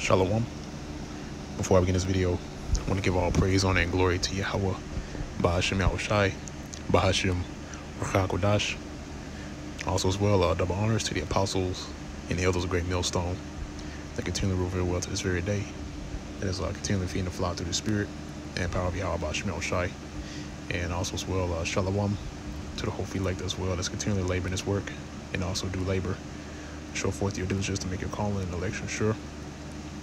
Shalom. Before I begin this video, I want to give all praise, honor, and glory to Yahweh, Bahashim Yahushai, Bahashim Ruach HaKodesh. Also as well, double honors to the apostles and the elders of Great Millstone that continually reveal well to this very day. That is continually feeding the flock through the spirit and power of Yahweh, Bahashim Yahushai. And also as well, Shalom to the whole elect as well that's continually laboring this work and also do labor. Show forth your diligence to make your calling and election sure,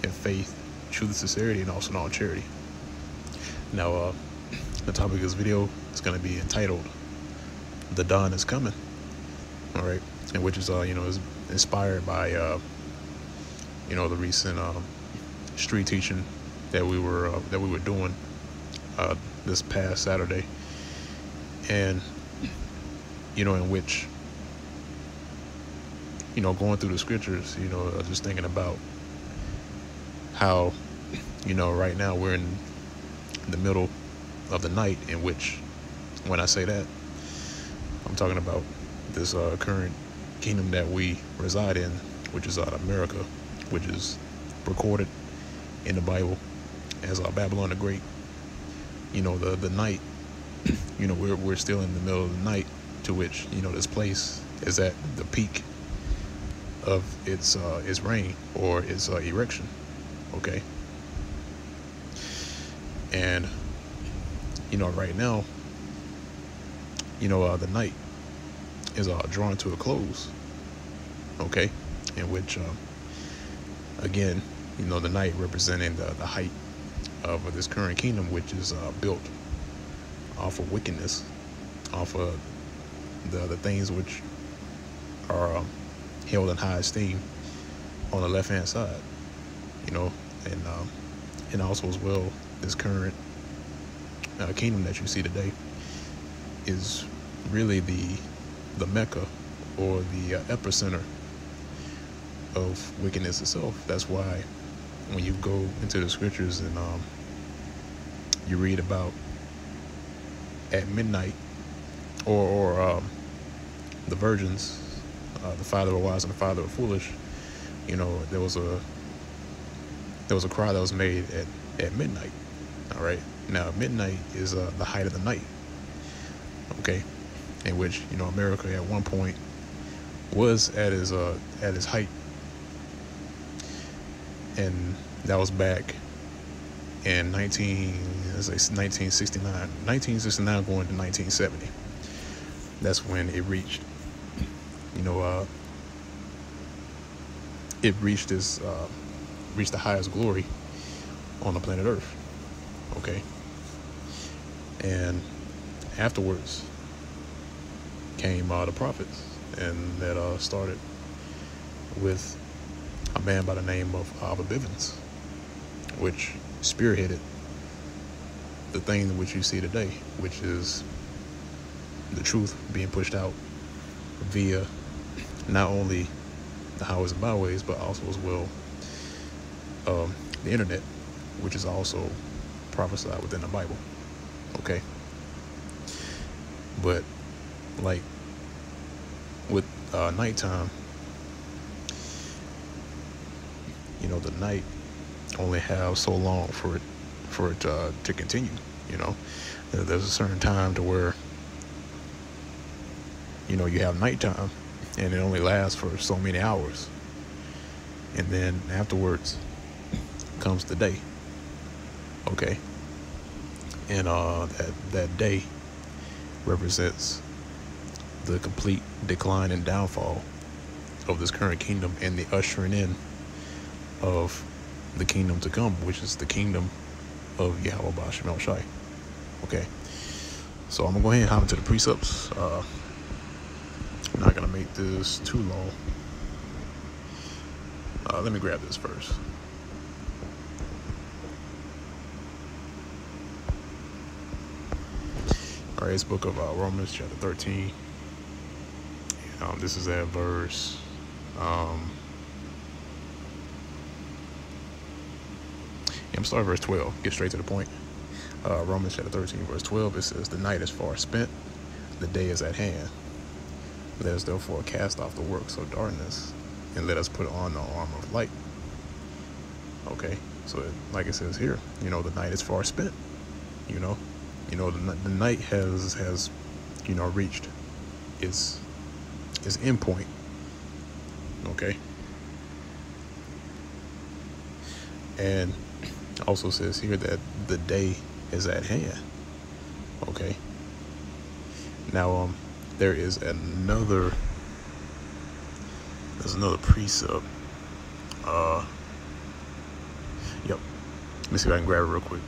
in faith, truth, and sincerity, and also in all charity. Now, the topic of this video is going to be entitled "The Dawn is Coming." All right, and which is is inspired by the recent street teaching that we were doing this past Saturday, and in which going through the scriptures, just thinking about how right now we're in the middle of the night, in which, when I say that, I'm talking about this current kingdom that we reside in, which is America, which is recorded in the Bible as Babylon the Great. The night, we're still in the middle of the night, to which this place is at the peak of its reign or its erection. Okay, and right now, the night is drawing to a close. Okay, in which again, the night representing the height of this current kingdom, which is built off of wickedness, off of the things which are held in high esteem on the left hand side, and also as well, this current kingdom that you see today is really the Mecca or the epicenter of wickedness itself. That's why when you go into the scriptures and you read about at midnight or the virgins, the father of wise and the father of foolish, there was a cry that was made at midnight. All right, now midnight is the height of the night. Okay, in which America at one point was at his height, and that was back in 1969 going to 1970. That's when it reached reached the highest glory on the planet Earth. Okay, and afterwards came the prophets, and that started with a man by the name of Abba Bivens, which spearheaded the thing which you see today, which is the truth being pushed out via not only the highways and byways, but also as well the internet, which is also prophesied within the Bible. Okay, but like with nighttime, the night only have so long for it to continue. There's a certain time to where you have nighttime, and it only lasts for so many hours, and then afterwards comes the day. Okay, and that day represents the complete decline and downfall of this current kingdom and the ushering in of the kingdom to come, which is the kingdom of Yahweh Bahashim Yahushai. Okay, so I'm gonna go ahead and hop into the precepts. I'm not gonna make this too long. Let me grab this first. All right, it's book of Romans chapter 13. This is at verse I'm starting verse 12. Get straight to the point. Romans chapter 13 verse 12, it says, "The night is far spent, the day is at hand. Let us therefore cast off the works of darkness, and let us put on the armor of light." Okay, so like it says here, the night is far spent. You know, the night has reached its end point. Okay, and also says here that the day is at hand. Okay, now there's another precept. Yep. Let me see if I can grab it real quick.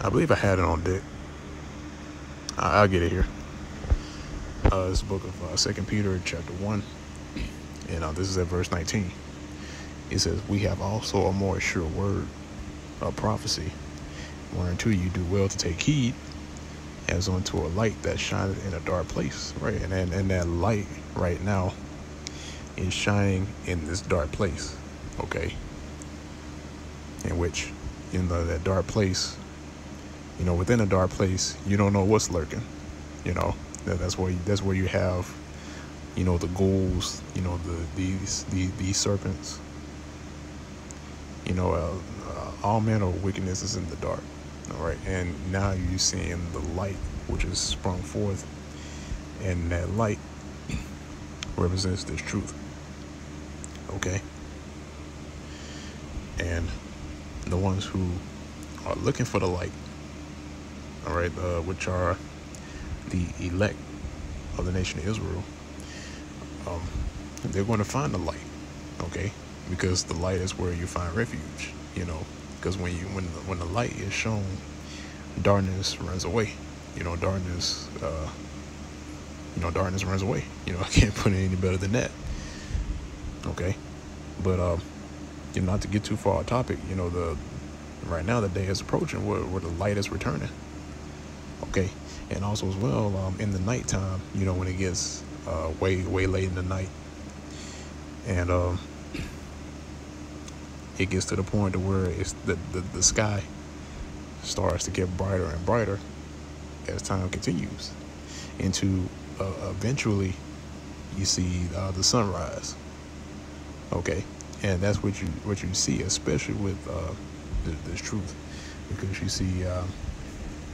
I believe I had it on deck. I'll get it here. This book of 2 Peter chapter 1, and this is at verse 19. It says, "We have also a more sure word of prophecy, whereunto you do well to take heed, as unto a light that shineth in a dark place." Right, and that light right now is shining in this dark place. Okay, in which that dark place, within a dark place, you don't know what's lurking. That's where you have, the ghouls, these serpents. All manner of wickedness is in the dark. All right, and now you're seeing the light which is sprung forth, and that light represents this truth. Okay, and the ones who are looking for the light, all right, which are the elect of the nation of Israel, they're going to find the light. Okay, because the light is where you find refuge. Because when the light is shown, darkness runs away. Darkness runs away. I can't put it any better than that. Okay, but not to get too far off topic. Right now the day is approaching where the light is returning. Okay, and also as well, in the nighttime, when it gets way late in the night, and it gets to the point to where it's the sky starts to get brighter and brighter as time continues, into eventually you see the sunrise. Okay, and that's what you see, especially with this truth, because you see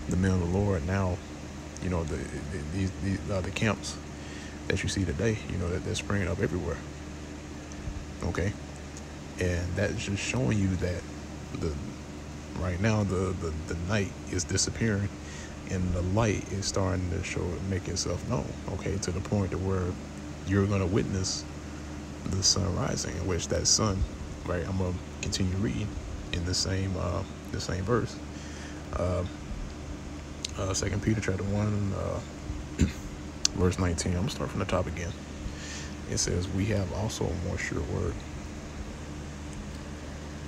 the men of the Lord now. The camps that you see today, that they're springing up everywhere. Okay, and that's just showing you that right now the night is disappearing, and the light is starting to make itself known. Okay, to the point to where you're going to witness the sun rising, in which that sun, right, I'm going to continue reading in the same verse. 2 Peter chapter 1, verse 19. I'm going to start from the top again. It says, "We have also a more sure word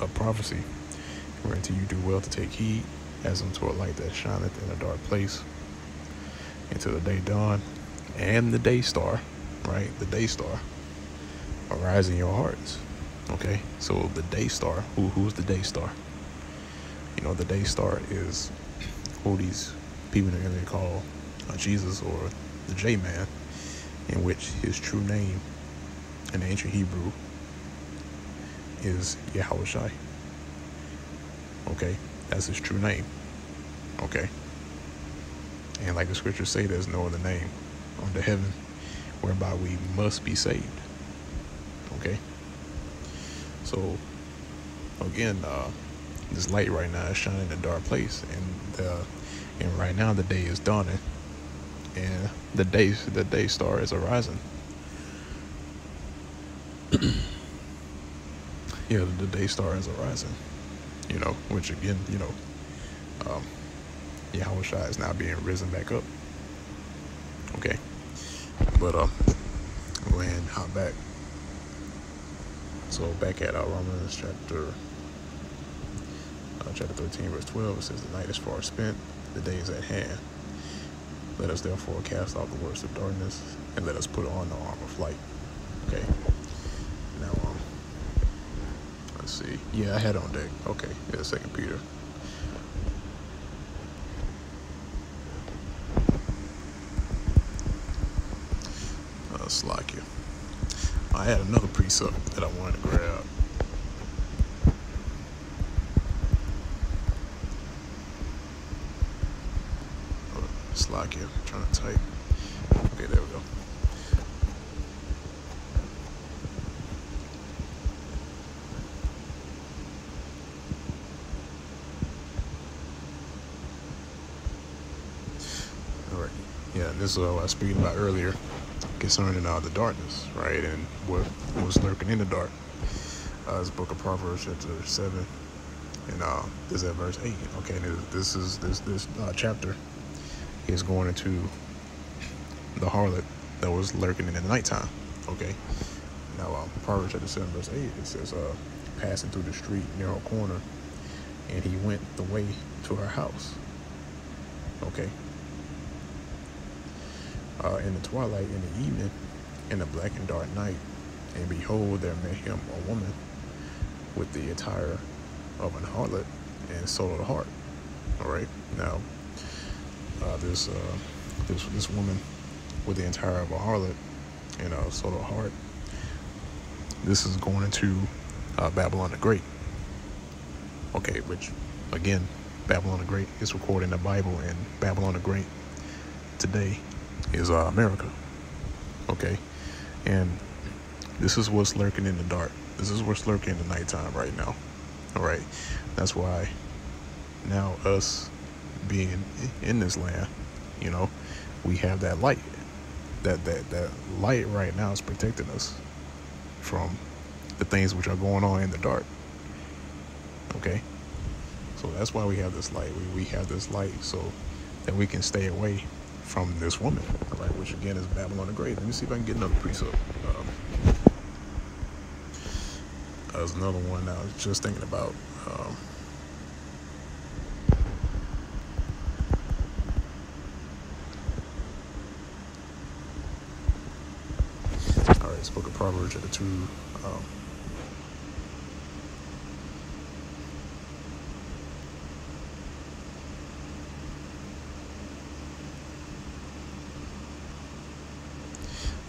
of prophecy, whereunto you do well to take heed, as unto a light that shineth in a dark place, until the day dawn, and the day star," right? The day star arise in your hearts. Okay, so the day star, who's the day star? The day star is who these people are going to call Jesus, or the J-Man, in which his true name in ancient Hebrew is Yahushai. Okay, that's his true name. Okay, and like the scriptures say, there's no other name under heaven whereby we must be saved. Okay, so again, this light right now is shining in a dark place, and right now the day is dawning, and the day star is arising. Yeah, the day star is arising. Which again, Yahushua is now being risen back up. Okay, but go ahead and hop back. So back at Romans chapter 13, verse 12, it says, "The night is far spent, the day is at hand. Let us therefore cast off the works of darkness, and let us put on the armor of light." Okay. Now, let's see. Yeah, I had it on deck. Okay. Yeah, 2 Peter. Slakia. I had another precept that I wanted to grab. Slakia, trying to type. Okay, there we go. All right. Yeah, this is what I was speaking about earlier concerning the darkness, right, and what was lurking in the dark. This book of Proverbs, chapter 7, and this is at verse 8. Okay, and this chapter is going into the harlot that was lurking in the nighttime. Okay, now Proverbs chapter 7, verse 8, it says, passing through the street, narrow corner, and he went the way to her house. Okay. In the twilight, in the evening, in the black and dark night, and behold, there met him a woman with the attire of an harlot and soul of the heart. All right. Now, this woman with the attire of a harlot and soul of the heart. This is going into Babylon the Great. Okay, which again, Babylon the Great is recorded in the Bible, and Babylon the Great today is America. Okay, and this is what's lurking in the dark. This is what's lurking in the nighttime right now. All right, that's why now us being in this land, you know, we have that light. That light right now is protecting us from the things which are going on in the dark. Okay, so that's why we have this light. We have this light so that we can stay away from this woman, right? Which again is Babylon the Great. Let me see if I can get another precept. There's another one I was just thinking about. All right, this book of Proverbs chapter 2.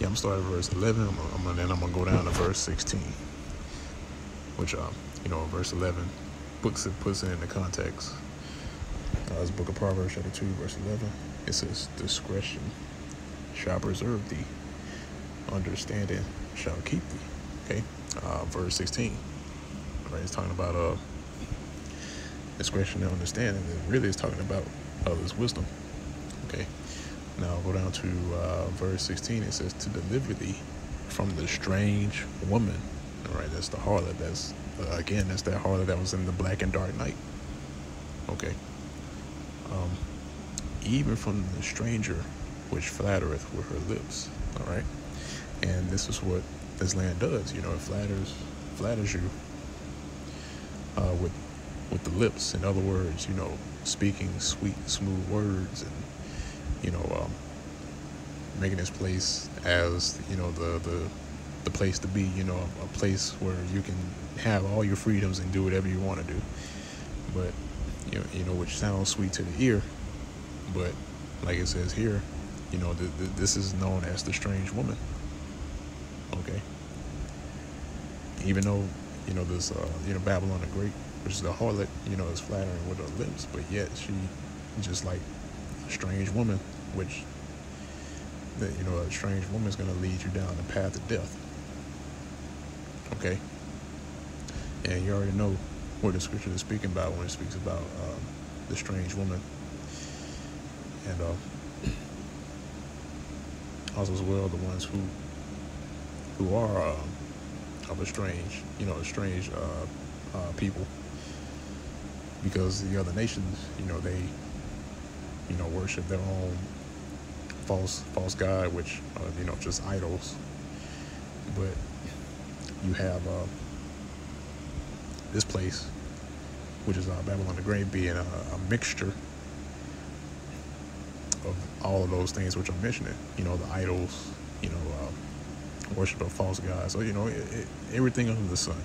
Yeah, I'm starting at verse 11. Then I'm gonna go down to verse 16, which verse 11 puts it into context. This book of Proverbs chapter 2, verse 11. It says, "Discretion shall preserve thee; understanding shall keep thee." Okay, verse 16. Right, it's talking about discretion and understanding. It really is talking about this wisdom. Okay. Now go down to verse 16. It says, "To deliver thee from the strange woman." All right, that's the harlot. That's that's that harlot that was in the black and dark night. Okay. Even from the stranger which flattereth with her lips. All right, and this is what this land does. You know, it flatters you with the lips. In other words, you know, speaking sweet, smooth words, and making this place as, you know, the place to be, you know, a place where you can have all your freedoms and do whatever you want to do. But, you know, which sounds sweet to the ear, but like it says here, you know, this is known as the strange woman. Okay. Even though, you know, this, Babylon the Great, which is the harlot, you know, is flattering with her lips, but yet she just like a strange woman, which, you know, a strange woman is going to lead you down the path of death. Okay. And you already know what the scripture is speaking about when it speaks about the strange woman. And also as well the ones who are of a strange people, because the other nations, you know, they, you know, worship their own false god, which are, you know, just idols. But you have this place, which is Babylon the Great, being a mixture of all of those things which I'm mentioning. You know, the idols, you know, worship of false gods. So, you know, everything under the sun.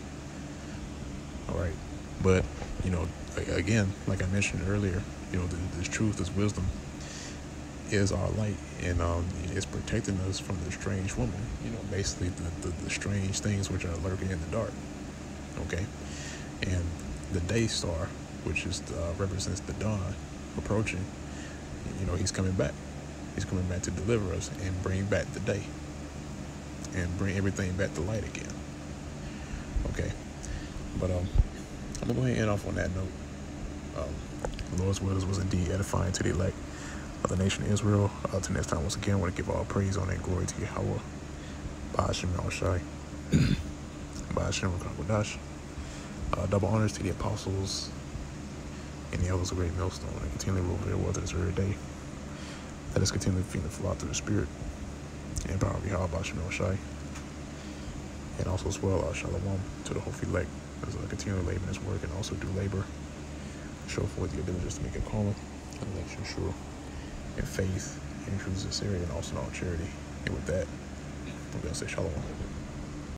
All right. But, you know, again, like I mentioned earlier, you know, this truth, this wisdom is our light, and is protecting us from the strange woman. You know, basically the strange things which are lurking in the dark. Okay, and the day star, which is represents the dawn approaching. You know, he's coming back. He's coming back to deliver us and bring back the day and bring everything back to light again. Okay, but I'm gonna go ahead and end off on that note. The Lord's word was indeed edifying to the elect of the nation of Israel. Till next time, once again, I want to give all praise, honor, and glory to Yahweh, Ba'ashem Yahushai, Ba'ashem Rakakwadash. Double honors to the apostles and the elders of Great Millstone, and continually rule their world to this very day. Let us continue to feed the flock through the Spirit and power of Yahweh, Ba'ashem Yahushai. And also as well, Shalom to the whole elect as I continue to labor in this work and also do labor. Show forth your diligence to make it calling, and election sure, and faith, and truth, sincerity, and also in all charity. And with that, I'm going to say Shalom.